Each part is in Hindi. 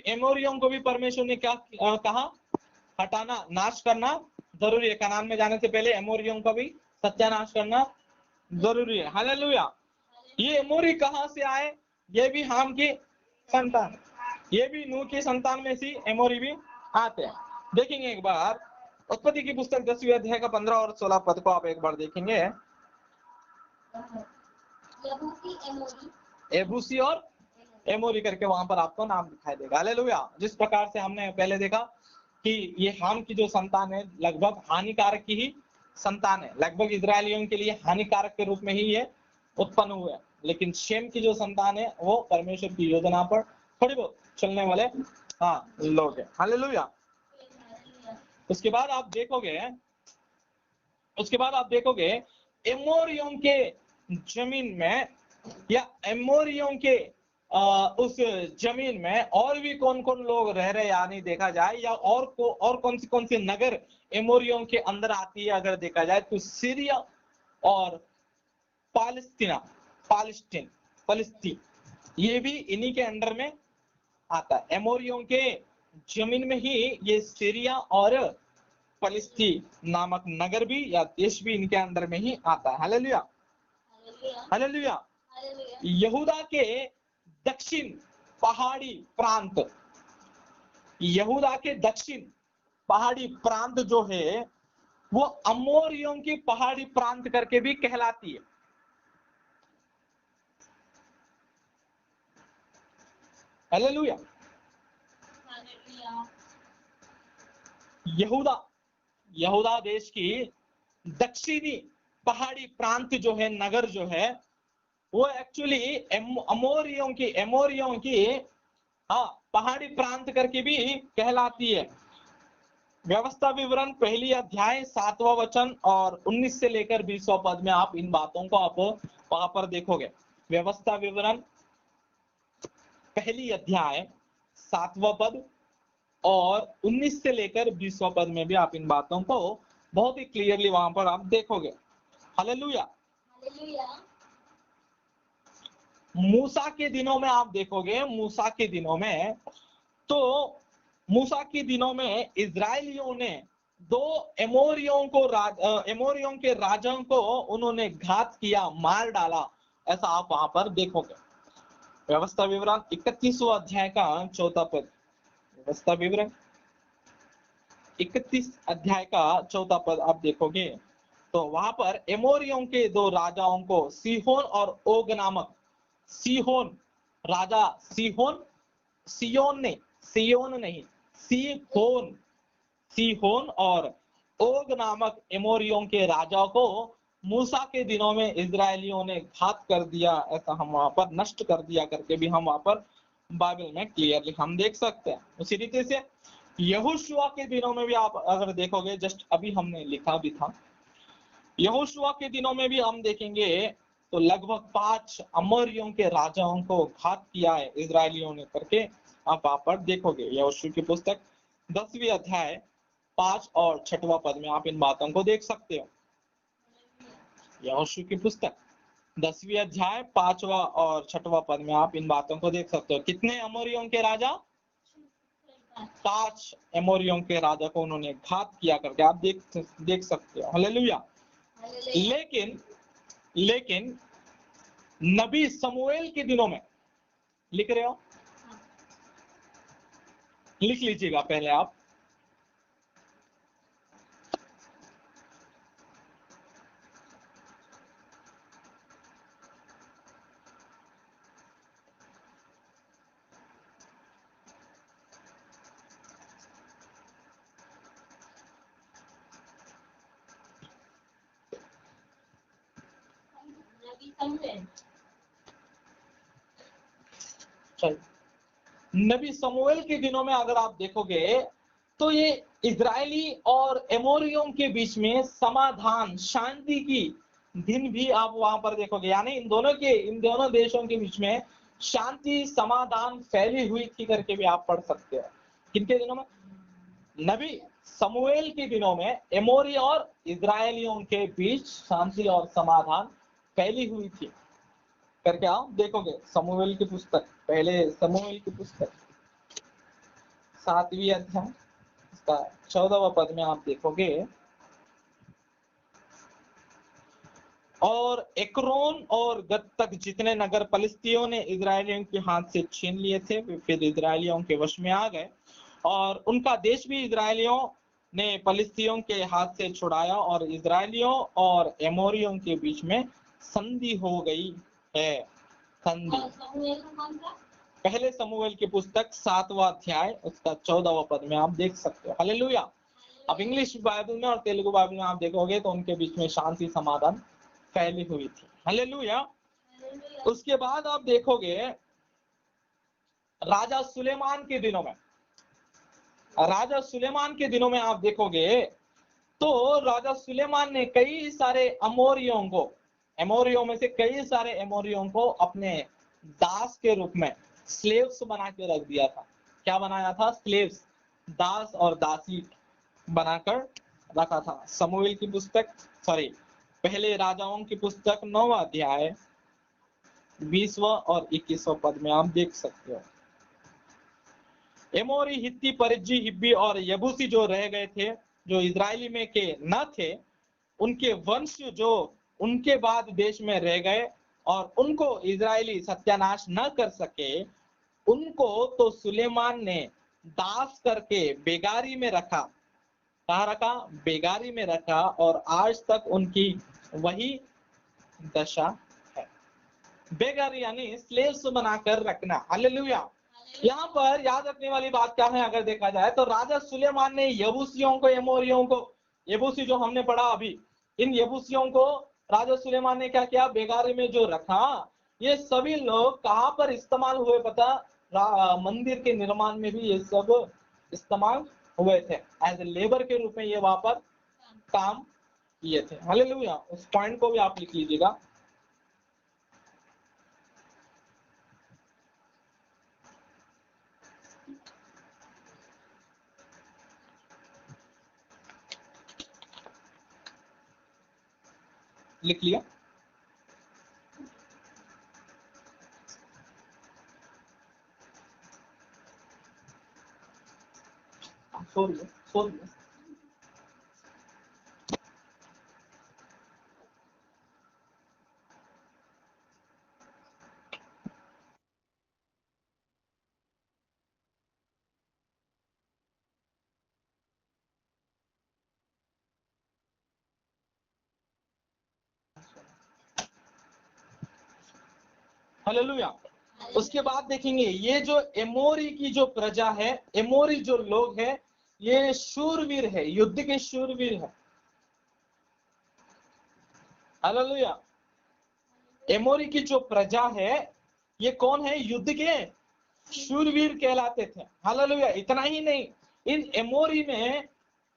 एमोरियों को भी परमेश्वर ने क्या कहा, हटाना, नाश करना जरूरी है। कनान में जाने से पहले एमोरियों का भी सत्यानाश करना जरूरी है। हालेलुया। ये एमोरी कहां से आए, ये भी हाम की संतान, ये भी नूह की संतान में से एमोरी भी आते हैं। देखेंगे एक बार उत्पत्ति की पुस्तक 10वीं अध्याय का 15 और 16 पद को आप एक बार देखेंगे। एबूसी और एमोरी करके वहां पर आपको नाम दिखाई देगा। हालेलुया। जिस प्रकार से हमने पहले देखा कि ये हाम की जो संतान है लगभग हानिकारक की ही संतान है, लगभग इजरायलियों के लिए हानिकारक के रूप में ही ये उत्पन्न हुए, लेकिन शेम की जो संतान है वो परमेश्वर की योजना पर थोड़ी बहुत चलने वाले लोग हैं। हालेलुया। उसके बाद आप देखोगे एमोरियों के जमीन में या एमोरियों के उस जमीन में और भी कौन कौन लोग रह रहे, यानी देखा जाए, या और कौन सी नगर एमोरियों के अंदर आती है अगर देखा जाए तो सीरिया और पालिस्तीन ये भी इन्हीं के अंडर में आता है। एमोरियों के जमीन में ही ये सीरिया और फलिस्तीन नामक नगर भी या देश भी इनके अंडर में ही आता है। Hallelujah, hallelujah. यहूदा के दक्षिण पहाड़ी प्रांत, यहूदा के दक्षिण पहाड़ी प्रांत जो है वो अमोरियों की पहाड़ी प्रांत करके भी कहलाती है। हालेलुया। यहूदा देश की दक्षिणी पहाड़ी प्रांत जो है, नगर जो है, वो एक्चुअली एमोरियों की पहाड़ी प्रांत करके भी कहलाती है। व्यवस्था विवरण पहली अध्याय 7वां वचन और 19 से लेकर 20वां पद में आप इन बातों को आप वहां पर देखोगे। व्यवस्था विवरण पहली अध्याय 7वां पद और 19 से लेकर 20वां पद में भी आप इन बातों को बहुत ही क्लियरली वहां पर आप देखोगे। हालेलुया। मूसा के दिनों में आप देखोगे, मूसा के दिनों में इजरायलियों ने दो एमोरियों के राजाओं को उन्होंने घात किया, मार डाला, ऐसा आप वहां पर देखोगे। व्यवस्था विवरण 31वां अध्याय का 4वां पद, व्यवस्था विवरण 31 अध्याय का 4वां पद आप देखोगे तो वहां पर एमोरियों के दो राजाओं को सीहोन और ओग नामक, सीहोन राजा, सीहोन और ओग नामक एमोरियों के राजा को मूसा के दिनों में इजरायलियों ने घात कर दिया, ऐसा हम वहां पर नष्ट कर दिया करके भी हम वहां पर बाइबल में क्लियरली हम देख सकते हैं। उसी रीति से यहोशुआ के दिनों में भी आप अगर देखोगे, जस्ट अभी हमने लिखा भी था, यहोशुआ के दिनों में भी हम देखेंगे तो लगभग 5 अमोरियों के राजाओं को घात किया है इजरायलियों ने करके आप वहां पर देखोगे। यहोशू की पुस्तक 10वीं अध्याय 5 और 6वां पद में आप इन बातों को देख सकते हो। यहोशू की पुस्तक 10वीं अध्याय 5वां और 6वां पद में आप इन बातों को देख सकते हो। कितने अमोरियों के राजा? 5 एमोरियों के राजा को उन्होंने घात किया करके आप देख सकते हो। हालेलुया। लेकिन नबी शमूएल के दिनों में, लिख रहे हो? लिख लीजिएगा पहले आप। नबी शमूएल के दिनों में अगर आप देखोगे तो ये इजरायली और एमोरियों के बीच में समाधान, शांति की दिन भी आप वहां पर देखोगे, यानी इन दोनों देशों के बीच में शांति समाधान फैली हुई थी करके भी आप पढ़ सकते हो। किनके दिनों में? नबी शमूएल के दिनों में एमोरी और इजरायलियों के बीच शांति और समाधान फैली हुई थी करके आप देखोगे। शमूएल की पुस्तक, पहले शमूएल की पुस्तक 7वीं अध्याय इसका 14वां पद में आप देखोगे, और एक्रोन और गत तक जितने नगर पलिस्तियों ने इजरायलियों के हाथ से छीन लिए थे वे फिर इजरायलियों के वश में आ गए, और उनका देश भी इजरायलियों ने पलिस्तियों के हाथ से छुड़ाया, और इजरायलियों और एमोरियों के बीच में संधि हो गई है। संधि पहले समूएल की पुस्तक 7वां अध्याय उसका 14वां पद में आप देख सकते हो। हालेलुया। अब इंग्लिश बाइबल में और तेलुगु बाइबल में आप देखोगे तो उनके बीच में शांति समाधान फैली हुई थी। हालेलुया। उसके बाद आप देखोगे राजा सुलेमान के दिनों में, राजा सुलेमान के दिनों में आप देखोगे तो राजा सुलेमान ने कई सारे अमोरियों को, एमोरियों में से कई सारे एमोरियों को अपने दास के रूप में स्लेव्स बना के रख दिया था। क्या बनाया था? स्लेव्स, दास और दासी बनाकर रखा था। समूएल की पुस्तक पहले राजाओं की पुस्तक 9वां अध्याय 20वां और 21वां पद में आप देख सकते हो। एमोरी, हित्ती, परिज्जी, हिब्बी और यबूसी जो रह गए थे, जो इजरायली में के न थे, उनके वंश जो उनके बाद देश में रह गए और उनको इजरायली सत्यानाश न कर सके, उनको तो सुलेमान ने दास करके बेगारी में रखा। कहाँ रखा? बेगारी में रखा, और आज तक उनकी वही दशा है। बेगारी यानी स्लेव्स बनाकर रखना। हालेलुया। यहाँ पर याद रखने वाली बात क्या है अगर देखा जाए तो राजा सुलेमान ने यबूसियों को, एमोरियों को, यबूसी जो हमने पढ़ा अभी, इन यबूसियों को राजा सुलेमान ने क्या किया? बेगारी में जो रखा। ये सभी लोग कहाँ पर इस्तेमाल हुए पता? मंदिर के निर्माण में भी ये सब इस्तेमाल हुए थे। एज ए लेबर के रूप में ये वहां पर काम किए थे। हालेलुया। उस पॉइंट को भी आप लिख लीजिएगा। लिख लिया? Sorry hallelujah. उसके बाद देखेंगे ये जो एमोरी की जो प्रजा है, एमोरी जो लोग हैं, ये शूरवीर है, युद्ध के शूरवीर है। हालेलुया। एमोरी की जो प्रजा है ये कौन है? युद्ध के शूरवीर कहलाते थे। हालेलुया। इतना ही नहीं, इन एमोरी में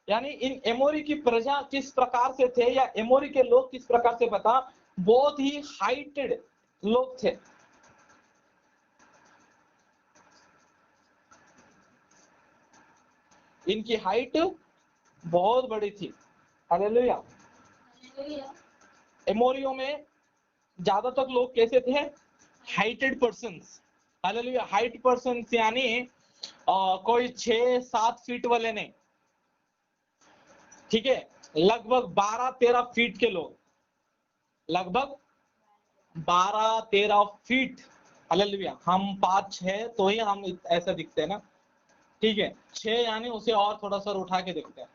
यानी इन एमोरी की प्रजा किस प्रकार से थे, या एमोरी के लोग किस प्रकार से, पता? बहुत ही हाइटेड लोग थे। इनकी हाइट बहुत बड़ी थी। हालेलुया। एमोरियों में ज्यादातर लोग कैसे थे? Heighted persons. Hallelujah. Height persons यानी कोई 6-7 फीट वाले नहीं, ठीक है, लगभग 12-13 फीट के लोग, लगभग 12-13 फीट। हालेलुया। हम 5-6 तो ही हम ऐसा दिखते हैं ना, ठीक है। 6 यानी उसे और थोड़ा सा उठा के देखते हैं।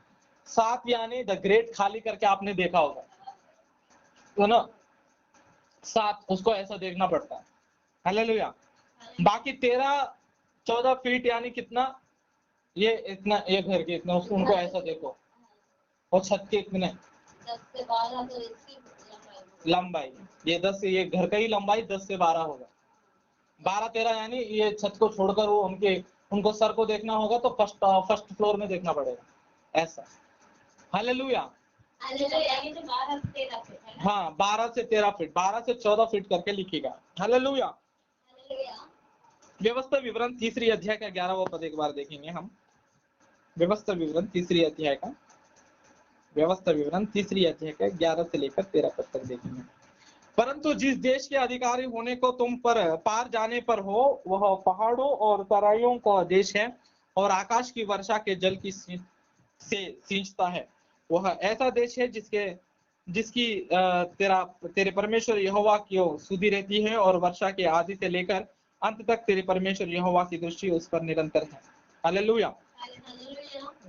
7 यानी द ग्रेट खाली करके आपने देखा होगा तो ना, 7 उसको ऐसा देखना पड़ता है। हालेलुया। बाकी 13-14 फीट यानी कितना? ये इतना, ये घर के इतना, उनको ऐसा देखो, और छत के इतने 10 से 12 तो इसकी लंबाई, ये 10 से, ये घर का ही लंबाई 10 से 12 होगा। 12-13 यानी ये छत को छोड़कर वो उनको सर को देखना होगा तो फर्स्ट फ्लोर में देखना पड़ेगा ऐसा। हालेलुया। हाँ, 12 से 13 फीट, 12 से 14 फीट करके लिखिएगा। हालेलुया। व्यवस्था विवरण 3 अध्याय का 11वां पद एक बार देखेंगे हम। व्यवस्था विवरण 3 अध्याय का, व्यवस्था विवरण 3 अध्याय का 11 से लेकर 13 पद तक देखेंगे। परंतु जिस देश के अधिकारी होने को तुम पर पार जाने पर हो, वह पहाड़ों और तराइयों का देश है, और आकाश की वर्षा के जल की से सींचता है। वह ऐसा देश है जिसकी तेरे परमेश्वर यहोवा की सुधि रहती है और वर्षा के आदि से लेकर अंत तक तेरे परमेश्वर यहोवा की दृष्टि उस पर निरंतर है। हालेलुया।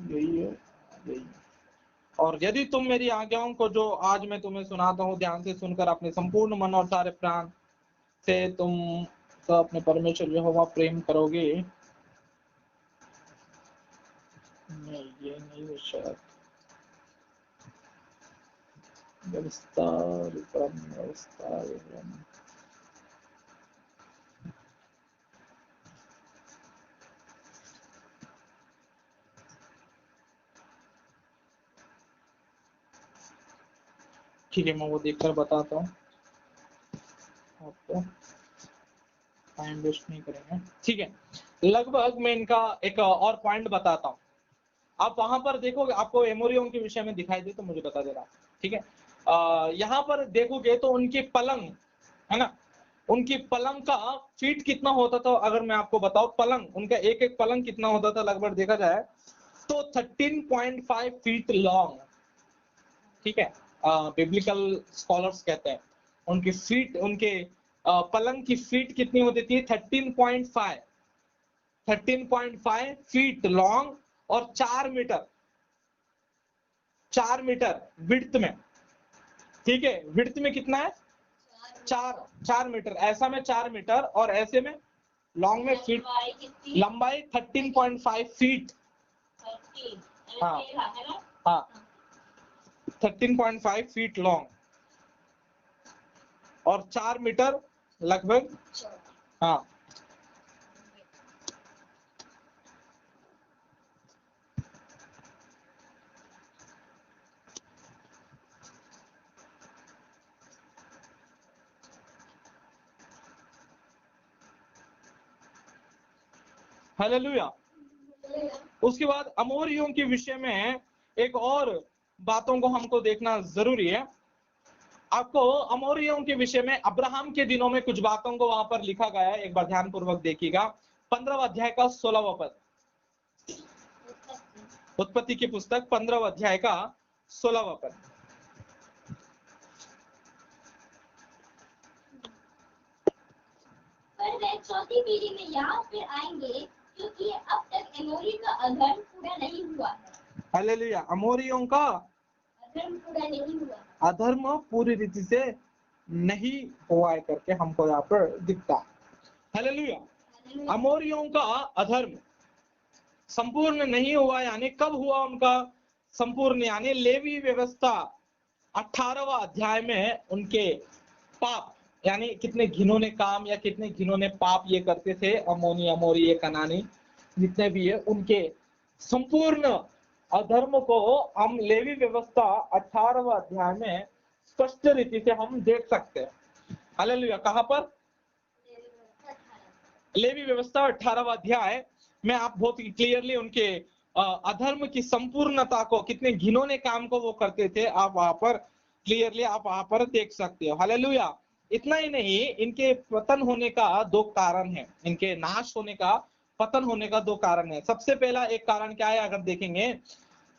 यही है, यही। और यदि तुम मेरी आज्ञाओं को जो आज मैं तुम्हें सुनाता हूँ ध्यान से सुनकर अपने संपूर्ण मन और सारे प्राण से तुम तो अपने परमेश्वर यहोवा प्रेम करोगे। नहीं, ये नहीं है शायद। ठीक है, मैं वो देखकर बताता हूँ आपको, टाइम वेस्ट नहीं करेंगे। ठीक है, लगभग मैं इनका एक और पॉइंट बताता हूँ। आप वहां पर देखोगे, आपको एमोरियों के विषय में दिखाई दे तो मुझे बता देना। ठीक है, यहाँ पर देखोगे तो उनकी पलंग है ना, उनकी पलंग का फीट कितना होता था, अगर मैं आपको बताऊं पलंग, उनका एक एक पलंग कितना होता था लगभग देखा जाए तो 13.5 फीट लॉन्ग। ठीक है, बिब्लिकल स्कॉलर्स कहते हैं उनकी फीट, उनके पलंग की फीट कितनी होती थी 13.5 फीट लॉन्ग और 4 मीटर विड्थ में। ठीक है, विड्थ में कितना है 4 मीटर, ऐसा में 4 मीटर और ऐसे में लॉन्ग में फीट, लंबाई 13.5 फीट। हाँ हाँ 13.5 फीट लॉन्ग और 4 मीटर लगभग। हाँ हालेलुया। उसके बाद अमोरियों के विषय में एक और बातों को हमको देखना जरूरी है। आपको अमोरियों के विषय में अब्राहम के दिनों में कुछ बातों को वहां पर लिखा गया है, एक बार ध्यान पूर्वक देखिएगा। 15 अध्याय का 16वां पद, उत्पत्ति की पुस्तक 15 अध्याय का 16वां पद। पर वे चौथी पीढ़ी में यहाँ फिर आएंगे क्योंकि अब तक एमोरी का अधर्म पूरा नहीं हुआ है। हालेलुया, अमोरियों का अधर्म पूरा नहीं हुआ, अधर्म पूरी रीति से नहीं हुआ है करके हमको यहाँ पर दिखता है। हालेलुया, अमोरियों का अधर्म संपूर्ण नहीं हुआ, यानी कब हुआ उनका संपूर्ण, यानी लेवी व्यवस्था 18वां अध्याय में उनके पाप, यानी कितने घिनौने काम या कितने घिनौने पाप ये करते थे, अमोरी ये कनानी जितने भी है, उनके संपूर्ण अधर्म को हम लेवी व्यवस्था 18वां अध्याय में स्पष्ट रीति से हम देख सकते हैं। हालेलुया, कहां पर लेवी व्यवस्था 18वां अध्याय में आप बहुत ही क्लियरली उनके अधर्म की संपूर्णता को, कितने घिनौने काम को वो करते थे, आप वहां पर क्लियरली आप वहां पर देख सकते हो। हालेलुया, इतना ही नहीं, इनके पतन होने का 2 कारण है, इनके नाश होने का, पतन होने का 2 कारण है। सबसे पहला एक कारण क्या है, अगर देखेंगे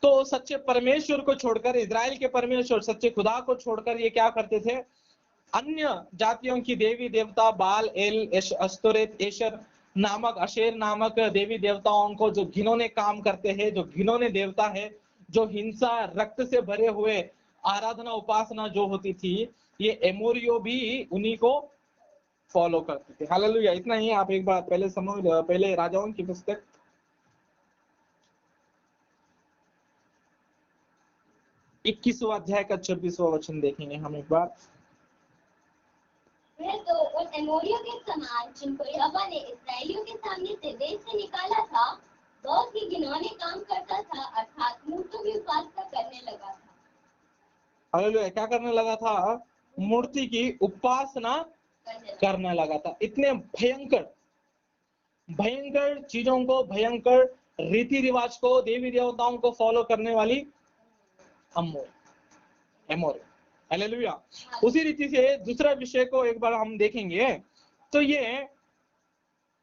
तो सच्चे परमेश्वर को छोड़कर, इजराइल के परमेश्वर सच्चे खुदा को छोड़कर ये क्या करते थे, अन्य जातियों की देवी देवता बाल, एल, अस्तोरेत, एशर नामक, अशेर नामक देवी देवताओं को, जो घिनौने काम करते हैं, जो घिनौने देवता है, जो हिंसा रक्त से भरे हुए आराधना उपासना जो होती थी, ये एमोरियो भी उन्हीं को फॉलो करते थे। हालेलुया, इतना ही। आप एक बार पहले राजाओं की पुस्तक 21वां अध्याय का 26वां वचन देखेंगे हम एक बार। वह तो उन एमोरियों के समान जिनको यहोवा ने इस्राएलियों के सामने से देश से निकाला था, बहुत ही घिनौने काम करता था, अर्थात मूर्तियों की उपासना करने लगा था। हालेलुया, क्या करने लगा था, मूर्ति की उपासना करने लगा था। इतने भयंकर चीजों को, भयंकर रीति रिवाज को, देवी देवताओं को फॉलो करने वाली एमोरी। हालेलुया। उसी रीति से दूसरा विषय को एक बार हम देखेंगे तो ये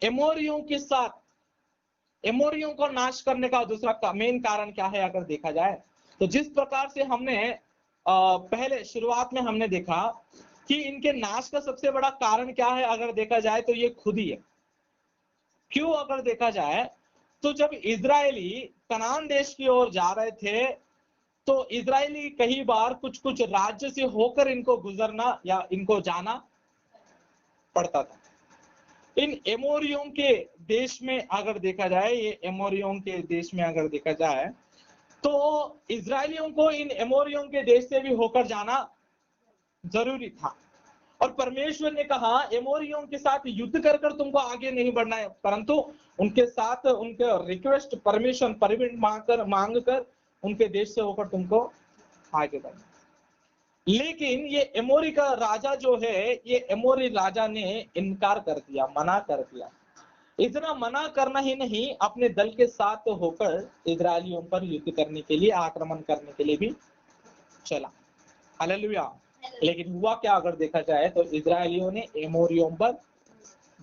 एमोरियों के साथ एमोरियों को नाश करने का दूसरा मेन कारण क्या है अगर देखा जाए तो जिस प्रकार से हमने पहले शुरुआत में हमने देखा कि इनके नाश का सबसे बड़ा कारण क्या है अगर देखा जाए तो ये खुद ही है। क्यों अगर देखा जाए तो जब इजरायली कनान देश की ओर जा रहे थे तो इजरायली कई बार कुछ कुछ राज्य से होकर इनको गुजरना या इनको जाना पड़ता था। इन एमोरियों के देश में अगर देखा जाए, ये एमोरियों के देश में अगर देखा जाए तो इजरायलियों को इन एमोरियों के देश से भी होकर जाना जरूरी था। और परमेश्वर ने कहा एमोरियों के साथ युद्ध कर कर तुमको आगे नहीं बढ़ना है, परंतु उनके साथ उनके रिक्वेस्ट परमिशन परमिट मांग कर उनके देश से होकर तुमको आगे बढ़ना। लेकिन ये एमोरी का राजा जो है, ये एमोरी राजा ने इनकार कर दिया, मना कर दिया। इतना मना करना ही नहीं, अपने दल के साथ होकर इजरायलियों पर युद्ध करने के लिए, आक्रमण करने के लिए भी चला। हालेलुया। लेकिन हुआ क्या अगर देखा जाए तो इजरायलियों ने एमोरियों पर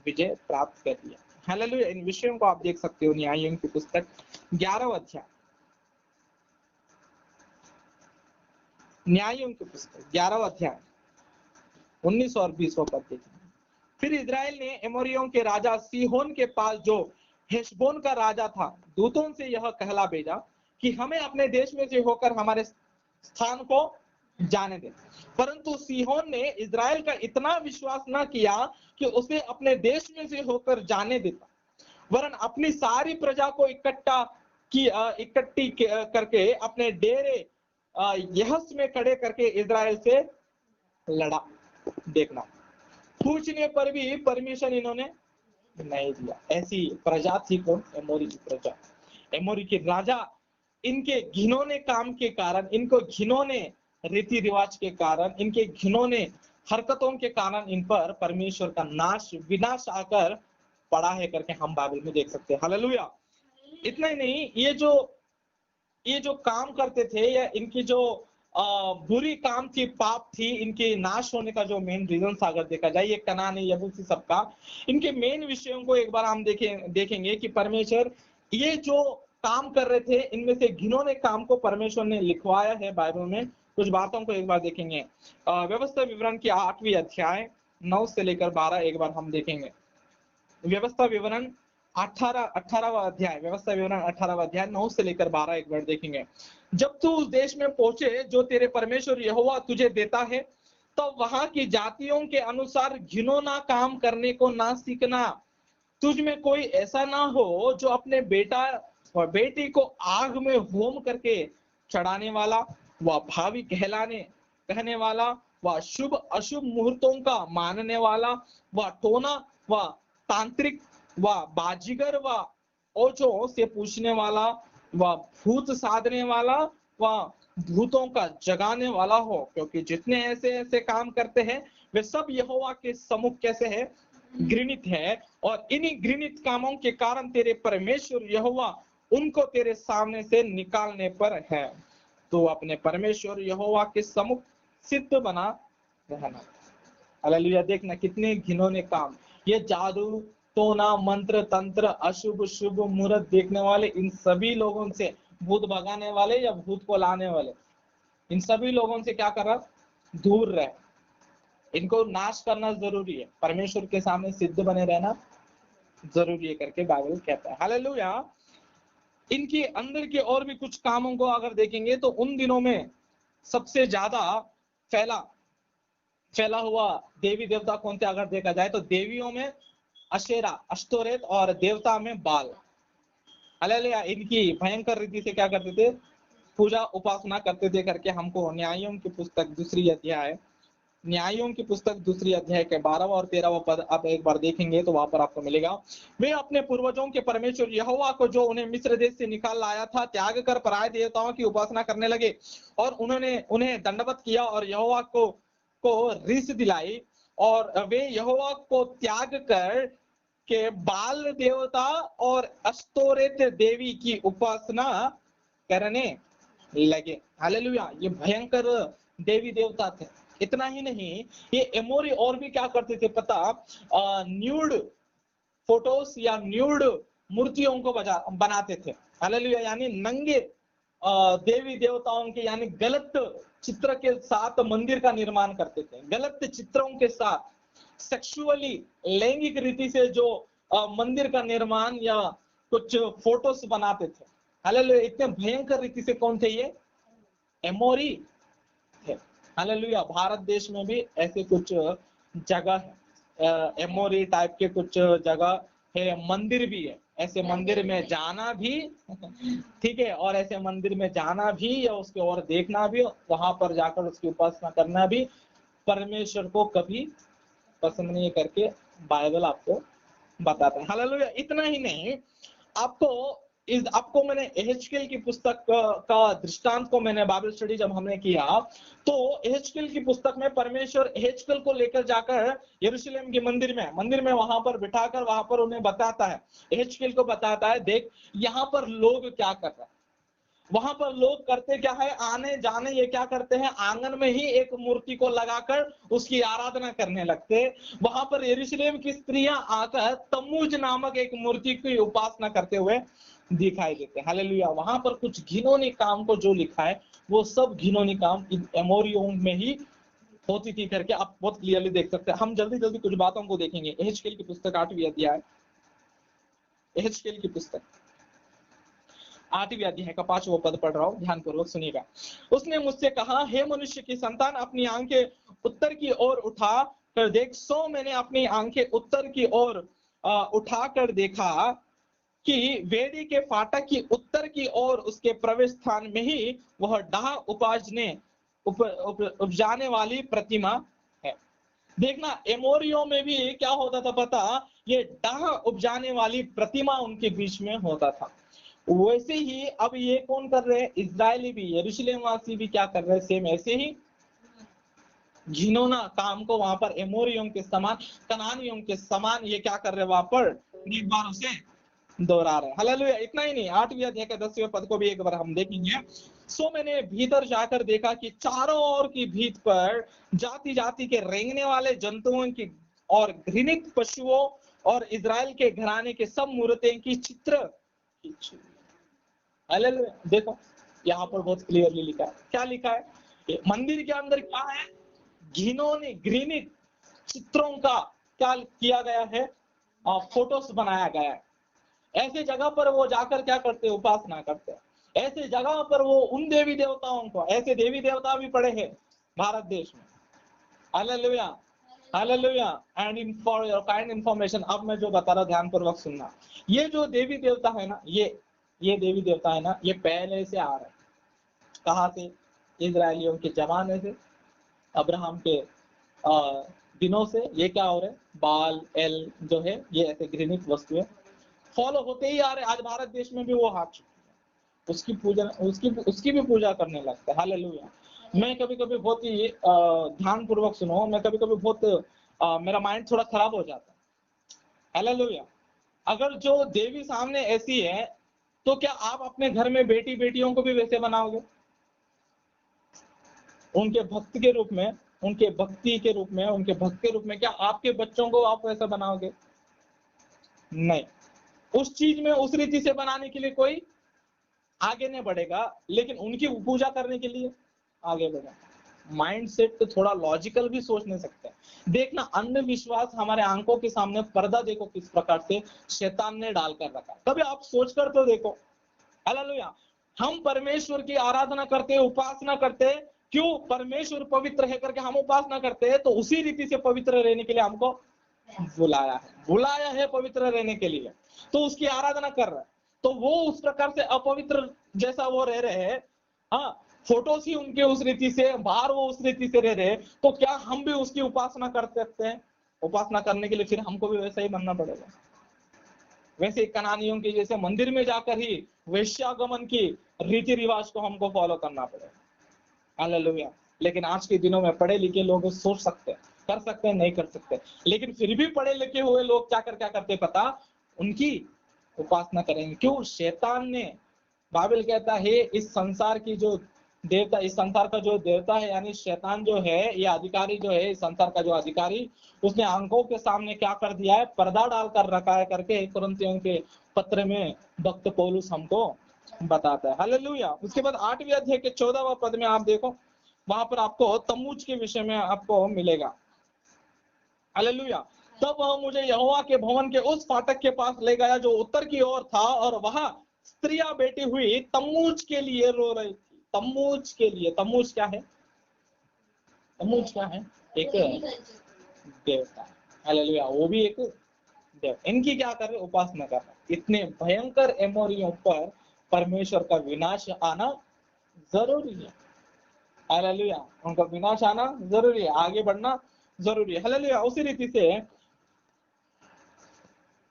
विजय प्राप्त कर लिया। हालेलुया। इन विषयों को आप देख सकते हो न्यायों की पुस्तक 11वां अध्याय, न्यायों की पुस्तक 11वां अध्याय 19 और 20 पद देखेंगे। फिर इजराइल ने एमोरियों के राजा सीहोन के पास जो हेशबोन का राजा था दूतों से यह कहला भेजा कि हमें अपने देश में से होकर हमारे स्थान को जाने दे। परंतु सीहोन ने इजराइल का इतना विश्वास न किया कि उसे अपने देश में से होकर जाने देता, वरन अपनी सारी प्रजा को इकट्ठी करके अपने डेरे यहस में खड़े करके इजराइल से लड़ा। देखना, पूछने पर भी परमिशन इन्होंने नहीं दिया। ऐसी प्रजा थी कौन? एमोरी की प्रजा, एमोरी के राजा। इनके घिनौने काम के कारण, इनको घिनौने रीति रिवाज के कारण, इनके घिनौने हरकतों के कारण इन पर परमेश्वर का विनाश आकर पड़ा है करके हम बाइबल में देख सकते हैं। हालेलुया। इतना ही नहीं, ये जो काम करते थे या इनकी जो बुरी काम थी, पाप थी, इनके नाश होने का जो मेन रीजन अगर देखा जाए, ये कनान यबूसी सबका, इनके मेन विषयों को एक बार हम देखेंगे कि परमेश्वर ये जो काम कर रहे थे, इनमें से घिनौने काम को परमेश्वर ने लिखवाया है बाइबल में। कुछ बातों को एक बार देखेंगे। व्यवस्था विवरण की 8वीं अध्याय 9 से लेकर 12 एक बार हम देखेंगे। व्यवस्था विवरण 18वां अध्याय, व्यवस्था विवरण 18वां अध्याय 9 से लेकर 12 एक बार देखेंगे। जब तू उस देश में पहुंचे जो तेरे परमेश्वर यहोवा तुझे देता है, तो वहां की जातियों के अनुसार घिनौना काम करने को ना सीखना। तुझ में कोई ऐसा ना हो जो अपने बेटा और बेटी को आग में होम करके चढ़ाने वाला, वह भावी कहने वाला, वह शुभ अशुभ मुहूर्तों का मानने वाला, वह टोना, वह तांत्रिक, वह बाजीगर, वह ओझों से पूछने वाला, वह भूत साधने वाला, वह भूतों का जगाने वाला हो। क्योंकि जितने ऐसे ऐसे काम करते हैं वे सब यहोवा के सम्मुख कैसे है? घृणित है। और इन्हीं घृणित कामों के कारण तेरे परमेश्वर यहोवा उनको तेरे सामने से निकालने पर है। तो अपने परमेश्वर यहोवा के सम्मुख सिद्ध बना रहना। हालेलुया। देखना कितने घिनौने काम, ये जादू, टोना, मंत्र तंत्र, अशुभ शुभ मुहूर्त देखने वाले, इन सभी लोगों से, भूत भगाने वाले या भूत को लाने वाले, इन सभी लोगों से क्या कर रहा? दूर रहे। इनको नाश करना जरूरी है, परमेश्वर के सामने सिद्ध बने रहना जरूरी है करके बाइबल कहता है। हालेलुया। इनके अंदर के और भी कुछ कामों को अगर देखेंगे तो उन दिनों में सबसे ज्यादा फैला हुआ देवी देवता कौन थे अगर देखा जाए तो देवियों में अशेरा, अश्तोरेत, और देवता में बाल। हालेलुया। इनकी भयंकर रीति से क्या करते थे? पूजा उपासना करते थे करके हमको न्यायों की पुस्तक दूसरी अध्याय, न्यायों की पुस्तक दूसरी अध्याय के 12वां और 13वां पद आप एक बार देखेंगे तो वहां पर आपको मिलेगा। वे अपने पूर्वजों के परमेश्वर यहोवा को जो उन्हें मिस्र देश से निकाल लाया था त्याग कर पराये देवताओं की उपासना करने लगे, और उन्होंने उन्हें दंडवत किया और यहोवा को रिस दिलाई। और वे यहोवा को त्याग कर के बाल देवता और अस्तोरेत देवी की उपासना करने लगे। हालेलुया। ये भयंकर देवी देवता थे। इतना ही नहीं, ये एमोरी और भी क्या करते थे पता? न्यूड फोटोस या न्यूड मूर्तियों को बनाते थे। हालेलुया। यानी नंगे देवी देवताओं के यानी गलत चित्र के साथ मंदिर का निर्माण करते थे, गलत चित्रों के साथ सेक्सुअली लैंगिक रीति से जो मंदिर का निर्माण या कुछ फोटोस बनाते थे। हालेलुया। इतने भयंकर रीति से कौन थे ये? एमोरी थे। हालेलुया। भारत देश में भी ऐसे कुछ जगह है, एमोरी टाइप के कुछ जगह है, मंदिर भी है। ऐसे मंदिर में जाना भी ठीक है, और ऐसे मंदिर में जाना भी या उसके और देखना भी, वहां पर जाकर उसकी उपासना करना भी परमेश्वर को कभी पसंद नहीं करके बाइबल आपको बताता है। हालेलुया। इतना ही नहीं, आपको मैंने एहेजकेल की पुस्तक का दृष्टांत को मैंने बाइबल स्टडी जब हमने किया तो एहेजकेल की पुस्तक में परमेश्वर एहेजकेल को लेकर जाकर यरूशलेम के मंदिर में वहां पर बिठाकर वहां पर उन्हें बताता है, एहेजकेल को बताता है, देख यहाँ पर लोग क्या कर रहे हैं। वहां पर लोग करते क्या है, आने जाने ये क्या करते हैं, आंगन में ही एक मूर्ति को लगाकर उसकी आराधना करने लगते। वहां पर यरूशलेम की स्त्रियां आकर तम्मूज नामक एक मूर्ति की उपासना करते हुए दिखाई देते। हालेलुया। वहां पर कुछ घिनौनी काम को जो लिखा है वो सब घिनौनी काम इन एमोरियों में ही होती थी करके आप बहुत क्लियरली देख सकते हैं। हम जल्दी जल्दी कुछ बातों को देखेंगे। एहेजकेल की पुस्तक 8वीं अध्याय, एहेजकेल की पुस्तक 8वीं अध्याय का 5वां पद पढ़ रहा हूं, ध्यान पूर्वक सुनिएगा। उसने मुझसे कहा, हे मनुष्य की संतान, अपनी आंखें उत्तर की ओर उठा कर देख। सो मैंने अपनी आंखें उत्तर की ओर उठा कर देखा कि वेदी के फाटक की उत्तर की ओर उसके प्रवेश स्थान में ही वह डाह उपजाने वाली प्रतिमा है। देखना, एमोरियों में भी क्या होता था पता, ये डाह उपजाने वाली प्रतिमा उनके बीच में होता था। वैसे ही अब ये कौन कर रहे हैं, इजरायली भी, यरूशलेम वासी भी क्या कर रहे हैं, सेम ऐसे ही घिनौना काम को वहां पर एमोरियों के समान, कनानियों के समान ये क्या कर रहे हैं, वहां पर एक बार उसे दोहरा रहे हैं। हालेलुया। इतना ही नहीं, 8वीं अध्याय के 10वें पद को भी एक बार हम देखेंगे। सो मैंने भीतर जाकर देखा कि चारों ओर की भीत पर जाति जाति के रेंगने वाले जंतुओं की और घृणित पशुओं और इजराइल के घराने के सब मूर्तें की चित्र। हालेलुया। देखो यहाँ पर बहुत क्लियरली लिखा है, क्या लिखा है, मंदिर के अंदर क्या है, घिनौनी घृणित चित्रों का क्या किया गया है, फोटोस बनाया गया है। ऐसे जगह पर वो जाकर क्या करते, उपासना करते हैं। ऐसे जगह पर वो उन देवी देवताओं को, ऐसे देवी देवता भी पड़े हैं भारत देश में। Hallelujah, hallelujah. And for your kind information, अब मैं जो बता रहा ध्यान पूर्वक सुनना। ये जो देवी देवता है ना, ये देवी देवता है ना, ये पहले से आ रहे हैं। कहाँ से? इजरायलियों के जमाने से, अब्राहम के दिनों से ये क्या हो रहे हैं, बाल एल जो है, ये ऐसे घृणित वस्तुएं फॉलो होते ही आ रहे। आज भारत देश में भी वो हाथ चुके हैं, उसकी भी पूजा करने लगता है। हालेलुया। मैं कभी कभी बहुत ही ध्यान पूर्वक सुनो, मैं कभी कभी बहुत मेरा माइंड थोड़ा खराब हो जाता है। हालेलुया। अगर जो देवी सामने ऐसी है तो क्या आप अपने घर में बेटी बेटियों को भी वैसे बनाओगे, उनके भक्त के रूप में, उनके भक्ति के रूप में, उनके भक्त के रूप में? क्या आपके बच्चों को आप वैसा बनाओगे? नहीं। उस चीज में, उस रीति से बनाने के लिए कोई आगे नहीं बढ़ेगा, लेकिन उनकी पूजा करने के लिए आगे बढ़ेगा। माइंड सेट तो थोड़ा लॉजिकल भी सोच नहीं सकते। देखना, अंधविश्वास हमारे आंखों के सामने पर्दा देखो किस प्रकार से शैतान ने डालकर रखा। कभी आप सोचकर तो देखो। हालेलुया। हम परमेश्वर की आराधना करते, उपासना करते, क्यों? परमेश्वर पवित्र है करके हम उपासना करते हैं, तो उसी रीति से पवित्र रहने के लिए हमको बुलाया है पवित्र रहने के लिए, तो उसकी आराधना कर रहा है। तो वो उस प्रकार से अपवित्र जैसा वो रह रहे हैं, हाँ, फोटोस ही उनके उस रीति से, बाहर वो उस रीति से रह रहे, तो क्या हम भी उसकी उपासना कर सकते हैं? उपासना करने के लिए फिर हमको भी वैसा ही बनना पड़ेगा। वैसे कनानियों के जैसे मंदिर में जाकर ही वैश्यागमन की रीति रिवाज को हमको फॉलो करना पड़ेगा। हालेलुया। लेकिन आज के दिनों में पढ़े लिखे लोग सोच सकते हैं, कर सकते हैं, नहीं कर सकते, लेकिन फिर भी पढ़े लिखे हुए लोग क्या करते पता, उनकी उपासना करेंगे। क्यों? शैतान ने, बाइबल कहता है, इस संसार की जो देवता, इस संसार का जो देवता है यानी शैतान जो है, ये अधिकारी जो है, इस संसार का जो अधिकारी, उसने आंखों के सामने क्या कर दिया है, पर्दा डालकर रखा है करके कुरिन्थियों के पत्र में भक्त पौलुस हमको बताता है। हालेलुया। उसके बाद 8वें अध्याय के 14वां पद में आप देखो, वहां पर आपको तम्बूज के विषय में आपको मिलेगा। हालेलुया। तब वह मुझे यहोवा के भवन के उस फाटक के पास ले गया जो उत्तर की ओर था, और वहां स्त्रियां बैठी हुई तम्बूज के लिए रो रही थी। तम्बूज के लिए, तम्बूज क्या है? तम्बूज क्या है? एक देवता। हालेलुया। वो भी एक देव, इनकी क्या कर रहे? उपासना कर रहे। इतने भयंकर एमोरियों पर परमेश्वर का विनाश आना जरूरी है। हालेलुया। उनका विनाश आना जरूरी है, आगे बढ़ना जरूरी है। हालेलुया। उसी रीति से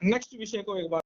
नेक्स्ट विषय को एक बार